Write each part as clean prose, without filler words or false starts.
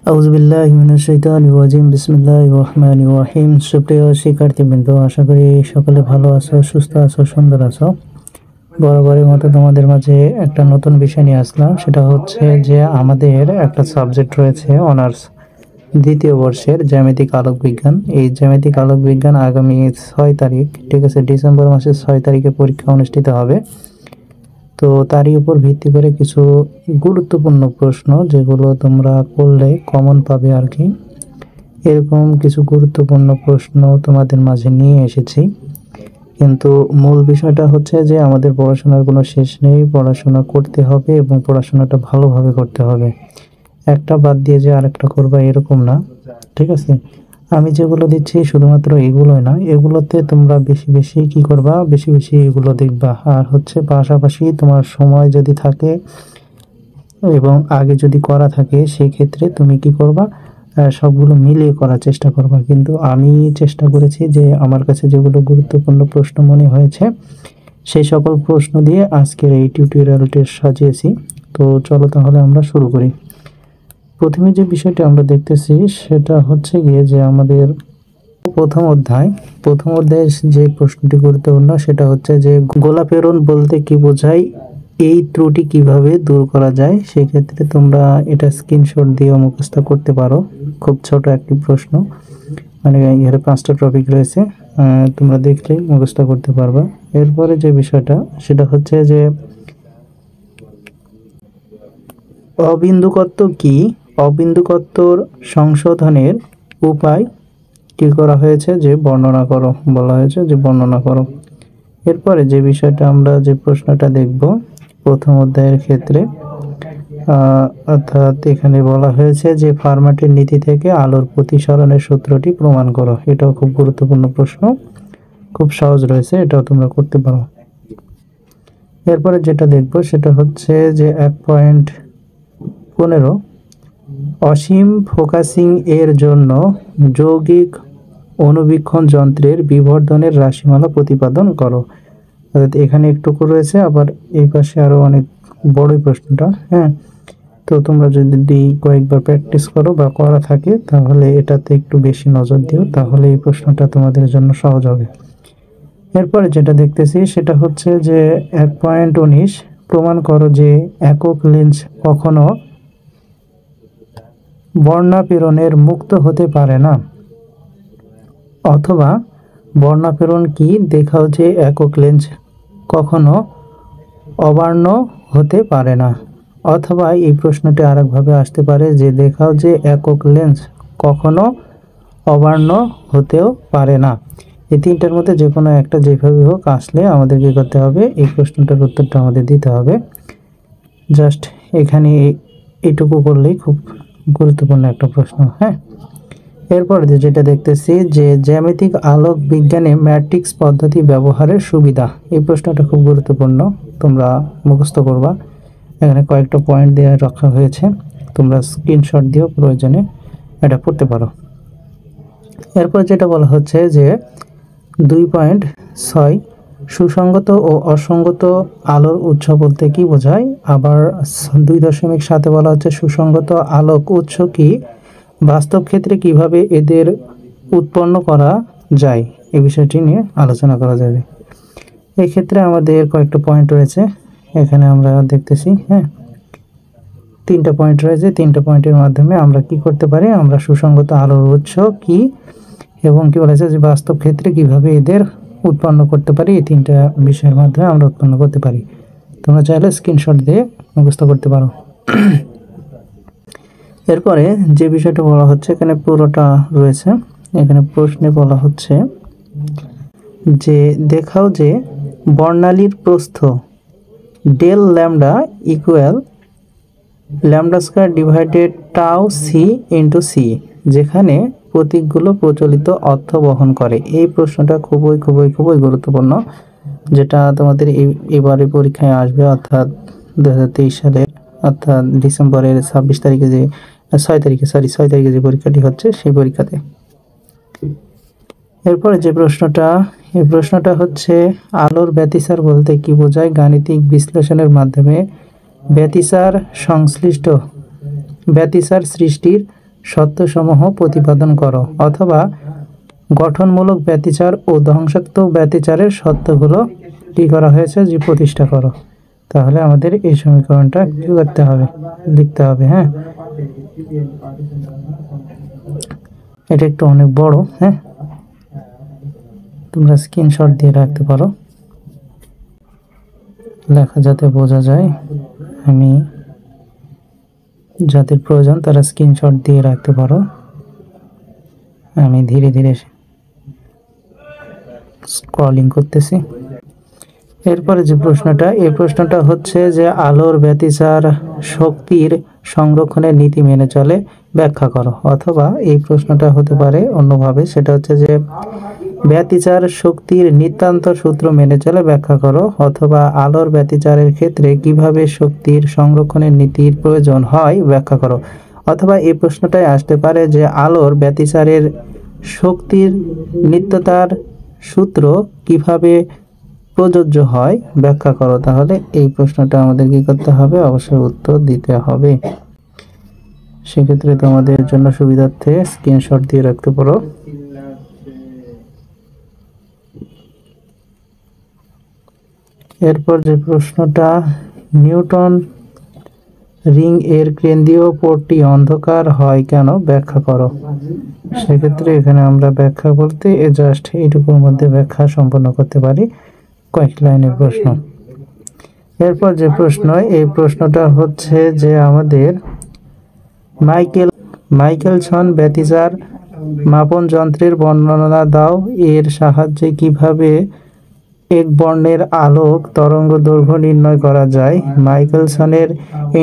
আউযুবিল্লাহি মিনাশ শাইতানির রাজিম বিসমিল্লাহির রহমানির রহিম। সুপ্রিয় শিক্ষার্থীবৃন্দ, আশা করি সকলে ভালো আছো, সুস্থ আছো, সুন্দর আছো। বরাবরের মতো তোমাদের মাঝে একটা নতুন বিষয় নিয়ে আসলাম। সেটা হচ্ছে যে আমাদের একটা সাবজেক্ট রয়েছে অনার্স দ্বিতীয় বর্ষের জ্যামিতিক আলোক বিজ্ঞান। এই জ্যামিতিক আলোক বিজ্ঞান আগামী 6 তারিখ, ঠিক আছে, ডিসেম্বর মাসের 6 তারিখে পরীক্ষা অনুষ্ঠিত হবে। তো তারই উপর ভিত্তি করে কিছু গুরুত্বপূর্ণ প্রশ্ন যেগুলো তোমরা করলে কমন পাবে আর কি, এরকম কিছু গুরুত্বপূর্ণ প্রশ্ন তোমাদের মাঝে নিয়ে এসেছি। কিন্তু মূল বিষয়টা হচ্ছে যে আমাদের পড়াশোনার কোনো শেষ নেই, পড়াশোনা করতে হবে এবং পড়াশোনাটা ভালোভাবে করতে হবে। একটা বাদ দিয়ে যে আরেকটা করবা এরকম না, ঠিক আছে। আমি যেগুলো দিচ্ছি শুধুমাত্র এগুলোই না, এগুলোতে তোমরা বেশি বেশি কি করবা, বেশি বেশি এগুলো দেখবা। আর হচ্ছে পাশাপাশি তোমার সময় যদি থাকে এবং আগে যদি করা থাকে সেই ক্ষেত্রে তুমি কি করবা, সবগুলো মিলিয়ে করার চেষ্টা করবা। কিন্তু আমি চেষ্টা করেছি যে আমার কাছে যেগুলো গুরুত্বপূর্ণ প্রশ্ন মনে হয়েছে সেই সকল প্রশ্ন দিয়ে আজকের এই টিউটোরিয়ালটি সাজিয়েছি। তো চলো তাহলে আমরা শুরু করি। প্রথমে যে বিষয়টি আমরা দেখতেছি সেটা হচ্ছে গিয়ে যে আমাদের প্রথম অধ্যায়ের যে প্রশ্নটি গুরুত্বপূর্ণ সেটা হচ্ছে যে গোলাপেরণ বলতে কি বোঝায়, এই ত্রুটি কিভাবে দূর করা যায়। সেক্ষেত্রে তোমরা এটা স্ক্রিনশট দিয়ে মুখস্থ করতে পারো। খুব ছোট একটি প্রশ্ন, মানে এর 5টা টপিক রয়েছে, তোমরা দেখলেই মুখস্থ করতে পারবা। এরপরে যে বিষয়টা সেটা হচ্ছে যে অবিন্দুকত্ব কি, অবিন্দুকত্বর সংশোধনের উপায় কি করা হয়েছে যে বর্ণনা করো, বলা হয়েছে যে বর্ণনা করো। এরপরে যে বিষয়টা আমরা যে প্রশ্নটা দেখব প্রথম অধ্যায়ের ক্ষেত্রে, অর্থাৎ এখানে বলা হয়েছে যে ফার্মাটের নীতি থেকে আলোর প্রতিসরণের সূত্রটি প্রমাণ করো। এটাও খুব গুরুত্বপূর্ণ প্রশ্ন, খুব সহজ রয়েছে, এটাও তোমরা করতে পারো। এরপরে যেটা দেখব সেটা হচ্ছে যে 1.15 অসীম ফোকাসিং এর জন্য যৌগিক অনুবীক্ষণ যন্ত্রের বিবর্ধনের রাশিমালা প্রতিপাদন করো। অর্থাৎ এখানে একটুকু রয়েছে, আবার এই পাশে আরো অনেক বড়ই প্রশ্নটা। হ্যাঁ, তো তোমরা যদি কয়েকবার প্র্যাকটিস করো বা করা থাকে তাহলে এটাতে একটু বেশি নজর দিও, তাহলে এই প্রশ্নটা তোমাদের জন্য সহজ হবে। এরপরে যেটা দেখতেছি সেটা হচ্ছে যে 1.19 প্রমাণ করো যে একক লেন্স কখনো বর্ণাপেরণের মুক্ত হতে পারে না, অথবা বর্ণাপেরণ কি দেখাও যে একক লেন্স কখনো অবার্ণ হতে পারে না। অথবা এই প্রশ্নটি আরেকভাবে আসতে পারে যে দেখাও যে একক লেন্স কখনো অবার্ণ হতেও পারে না। এই তিনটার মধ্যে যে কোনো একটা যেভাবে হোক আসলে আমাদের কি করতে হবে, এই প্রশ্নটার উত্তরটা আমাদের দিতে হবে। জাস্ট এখানে এইটুকু করলেই খুব গুরুত্বপূর্ণ একটা প্রশ্ন। হ্যাঁ, এরপর যেটা দেখতেছি যে জ্যামিতিক আলোক বিজ্ঞানে ম্যাট্রিক্স পদ্ধতি ব্যবহারের সুবিধা। এই প্রশ্নটা খুব গুরুত্বপূর্ণ, তোমরা মুখস্থ করবা। এখানে কয়েকটা পয়েন্ট দিয়ে রাখা হয়েছে, তোমরা স্ক্রিনশট দিয়েও প্রয়োজনে এটা পড়তে পারো। এরপর যেটা বলা হচ্ছে যে 2.6 সুসংগত ও অসঙ্গত আলোর উৎস বলতে কি বোঝায়। আবার 2.7 বলা হচ্ছে সুসংগত আলোক উৎস কি, বাস্তব ক্ষেত্রে কিভাবে এদের উৎপন্ন করা যায়, এই বিষয়টি নিয়ে আলোচনা করা যাবে। এই ক্ষেত্রে আমাদের কয়েকটা পয়েন্ট রয়েছে, এখানে আমরা দেখতেছি। হ্যাঁ, 3টা পয়েন্ট রয়েছে, 3টা পয়েন্টের মাধ্যমে আমরা কি করতে পারি, আমরা সুসংগত আলোর উৎস কি এবং কি বলেছে যে বাস্তব ক্ষেত্রে কিভাবে এদের উৎপন্ন করতে পারি, এই 3টা বিষয়ের মাধ্যমে আমরা উৎপন্ন করতে পারি। তোমরা চাইলে স্ক্রিনশট দিয়ে মুখস্থ করতে পারো। এরপরে যে বিষয়টা বলা হচ্ছে এখানে পুরোটা রয়েছে, এখানে প্রশ্নে বলা হচ্ছে যে দেখাও যে বর্ণালীর প্রস্থ del lambda equal lambda square divided tau c into c, যেখানে প্রতীকগুলো প্রচলিত অর্থ বহন করে। এই প্রশ্নটা খুবই খুবই খুবই গুরুত্বপূর্ণ, যেটা তোমাদের এবারে পরীক্ষায় আসবে, অর্থাৎ 2023 সালের, অর্থাৎ ডিসেম্বরের 26 তারিখে যে 6 তারিখে যে পরীক্ষাটি হচ্ছে সেই পরীক্ষাতে। এরপরে যে প্রশ্নটা, এই প্রশ্নটা হচ্ছে আলোর ব্যতিসার বলতে কি বোঝায়। গাণিতিক বিশ্লেষণের মাধ্যমে ব্যতিসার সংশ্লিষ্ট ব্যতিচার সৃষ্টির সত্যসমূহ প্রতিপাদন করো, অথবা গঠনমূলক ব্যতিচার ও ধ্বংসাত্মক ব্যতিচারের সত্যগুলো কি করা হয়েছে যে প্রতিষ্ঠা করো। তাহলে আমাদের এই সমীকরণটা কি করতে হবে, লিখতে হবে। হ্যাঁ, এটা একটু অনেক বড়। হ্যাঁ, তোমরা স্ক্রিনশট দিয়ে রাখতে পারো, লেখা যাতে বোঝা যায়। আমি যাদের প্রয়োজন তারা স্ক্রিনশট দিয়ে রাখতে পারো। আমি ধীরে ধীরে স্ক্রলিং করতেছি। এরপরে যে প্রশ্নটা, এই প্রশ্নটা হচ্ছে যে আলোর ব্যতিচার শক্তির সংরক্ষণের নীতি মেনে চলে, ব্যাখ্যা করো। অথবা এই প্রশ্নটা হতে পারে অন্যভাবে, সেটা হচ্ছে যে ব্যতিচার শক্তির নিতান্ত সূত্র মেনে চলে, ব্যাখ্যা করো। অথবা আলোর ব্যতিচারের ক্ষেত্রে কিভাবে শক্তির সংরক্ষণের নীতির প্রয়োজন হয়, ব্যাখ্যা করো। অথবা এই প্রশ্নটাই আসতে পারে যে আলোর ব্যতিচারের শক্তির নিত্যতার সূত্র কিভাবে প্রযোজ্য হয়, ব্যাখ্যা করো। তাহলে এই প্রশ্নটা আমাদের কি করতে হবে, অবশ্যই উত্তর দিতে হবে। সেক্ষেত্রে তোমাদের জন্য সুবিধার্থে স্ক্রিনশট দিয়ে রাখতে পারো। এরপর যে প্রশ্নটা, নিউটন রিং এর কেন্দ্রীয় পোর্টটি অন্ধকার হয় কেন, ব্যাখ্যা করো। সেক্ষেত্রে এখানে আমরা ব্যাখ্যা বলতে জাস্ট এইটুকুর মধ্যে ব্যাখ্যা সম্পন্ন করতে পারি, কয়েক লাইনের প্রশ্ন। এরপর যে প্রশ্ন, এই প্রশ্নটা হচ্ছে যে আমাদের মাইকেলসন ব্যতিচার মাপন যন্ত্রের বর্ণনা দাও, এর সাহায্যে কিভাবে এক বর্ণের আলোক তরঙ্গ দৈর্ঘ্য নির্ণয় করা যায়, মাইকেলসনের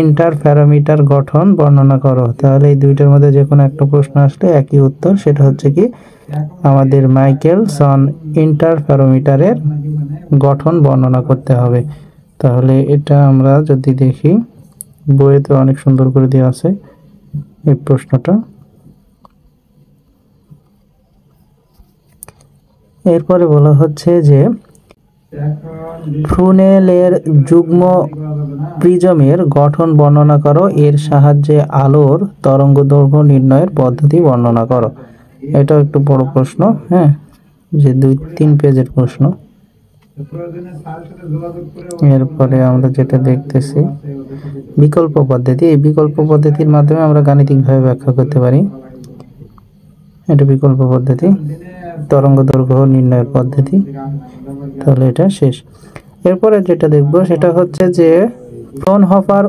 ইন্টারফেরোমিটার গঠন বর্ণনা করো। তাহলে এই দুইটার মধ্যে যে কোনো একটা প্রশ্ন আসলে একই উত্তর, সেটা হচ্ছে কি আমাদের মাইকেলসন ইন্টারফেরোমিটারের গঠন বর্ণনা করতে হবে। তাহলে এটা আমরা যদি দেখি, বইয়েতে অনেক সুন্দর করে দেওয়া আছে এই প্রশ্নটা। এরপরে বলা হচ্ছে যে ফ্রুনেলের যুগ্ম প্রিজমের গঠন বর্ণনা করো, এর সাহায্যে আলোর তরঙ্গ দৈর্ঘ্য নির্ণয়ের পদ্ধতি বর্ণনা করো। এটা একটু বড় প্রশ্ন, হ্যাঁ, যে 2-3 পেজের প্রশ্ন। এরপরে আমরা যেটা দেখতেছি বিকল্প পদ্ধতি, এই বিকল্প পদ্ধতির মাধ্যমে আমরা গাণিতিকভাবে ব্যাখ্যা করতে পারি। এটা বিকল্প পদ্ধতি, তরঙ্গ দৈর্ঘ্য নির্ণয়ের পদ্ধতি। তাহলে এটা শেষ। এরপরে যেটা দেখব সেটা হচ্ছে যে ফ্রনহফার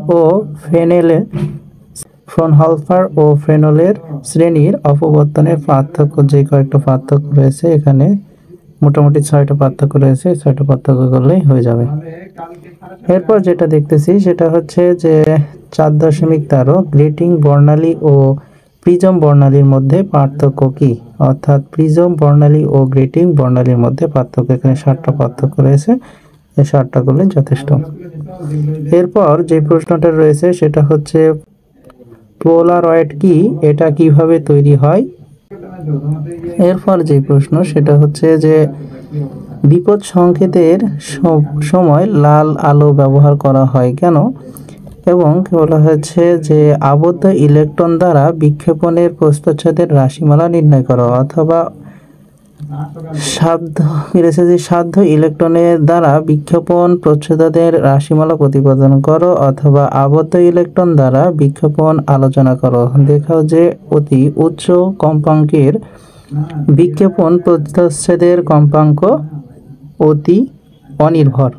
ও ফ্রেনেলের শ্রেণীর অপবর্তনের পার্থক্য, যে কয়েকটা পার্থক্য রয়েছে এখানে, মোটামুটি 6টা পার্থক্য রয়েছে, 6টা পার্থক্য করলেই হয়ে যাবে। এরপর যেটা দেখতেছি সেটা হচ্ছে যে 4.13 গ্রেটিং বর্ণালী ও প্রিজম বর্ণালীর মধ্যে পার্থক্য কি, অর্থাৎ প্রিজম বর্ণালী ও গ্রেটিং বর্ণালীর মধ্যে পার্থক্য। এখানে 7টা পার্থক্য রয়েছে, এই 7টা করলে যথেষ্ট। এরপর যে প্রশ্নটা রয়েছে সেটা হচ্ছে পোলারয়েড কি, এটা কিভাবে তৈরি হয়। এরপর যে প্রশ্ন সেটা হচ্ছে যে বিপদ সংকেতের সময় লাল আলো ব্যবহার করা হয় কেন, এবং বলা হয়েছে যে আবদ্ধ ইলেকট্রন দ্বারা বিক্ষেপণের প্রস্থচ্ছেদের রাশিমালা নির্ণয় করো। অথবা সাধ্য ইলেকট্রনের দ্বারা বিক্ষেপণ প্রচ্ছদের রাশিমালা প্রতিপাদন করো। অথবা আবদ্ধ ইলেকট্রন দ্বারা বিক্ষেপণ আলোচনা করো। দেখাও যে অতি উচ্চ কম্পাঙ্কের বিক্ষেপণ প্রস্থচ্ছেদের কম্পাঙ্ক অতি অনির্ভর।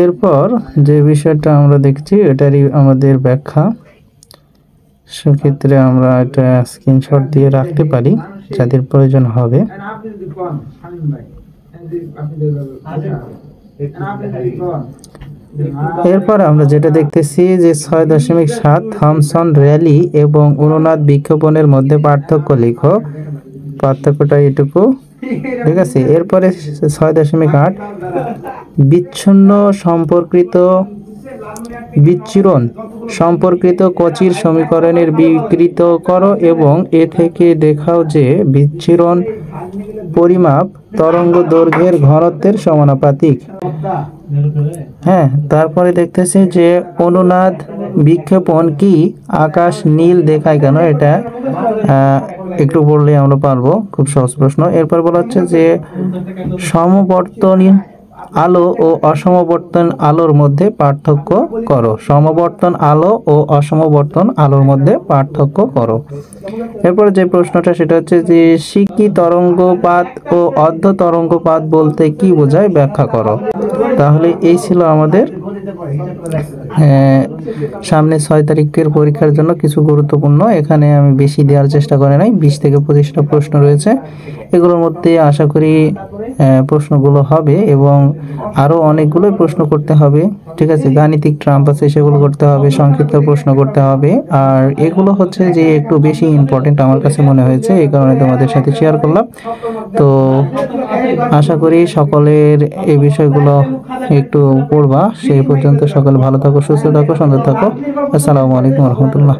এরপর যে বিষয়টা আমরা দেখছি এটারই আমাদের ব্যাখ্যা, সেক্ষেত্রে আমরা এটা স্ক্রিনশট দিয়ে রাখতে পারি যাদের প্রয়োজন হবে। এরপর আমরা যেটা দেখতেছি যে 6.7 থমসন র্যালি এবং অনুনাদ বিক্ষেপণের মধ্যে পার্থক্য লিখো। পার্থক্যটা এটুকু, ঠিক আছে। এরপরে 6.8 বিচ্ছুরণ সম্পর্কিত কচির সমীকরণের বিকৃত করো এবং এ থেকে দেখাও যে বিচ্ছুরণ পরিমাপ তরঙ্গ দৈর্ঘ্যের ঘনত্বের সমানুপাতিক। হ্যাঁ, তারপরে দেখতেছি যে অনুনাদ বিক্ষেপণ কি আকাশ নীল দেখায় কেন, এটা একটু বললে আমরা পারবো, খুব সহজ প্রশ্ন। এরপর বলা হচ্ছে যে সমবর্তনী আলো ও অসমবর্তন আলোর মধ্যে পার্থক্য করো। সমবর্তন আলো ও অসমবর্তন আলোর মধ্যে পার্থক্য করো। এরপরে যে প্রশ্নটা সেটা হচ্ছে যে শিকি তরঙ্গপাত ও অর্ধ তরঙ্গপাত বলতে কি বোঝায়, ব্যাখ্যা করো। তাহলে এই ছিল আমাদের সামনে 6 তারিখের পরীক্ষার জন্য কিছু গুরুত্বপূর্ণ। এখানে আমি বেশি দেওয়ার চেষ্টা করে নাই, 20 থেকে 25টা প্রশ্ন রয়েছে। এগুলোর মধ্যে আশা করি প্রশ্নগুলো হবে এবং আরও অনেকগুলোই প্রশ্ন করতে হবে। ঠিক আছে, গাণিতিক ট্রাম্প আছে, সেগুলো করতে হবে, সংক্ষিপ্ত প্রশ্ন করতে হবে। আর এগুলো হচ্ছে যে একটু বেশি ইম্পর্টেন্ট আমার কাছে মনে হয়েছে, এই কারণে তোমাদের সাথে শেয়ার করলাম। তো আশা করি সকলের এই বিষয়গুলো একটু পড়বা। সেই পর্যন্ত সকলে ভালো থাকো, সুস্থ থাকো, সুন্দর থাকো। আসসালামু আলাইকুম রহমতুল্লাহ।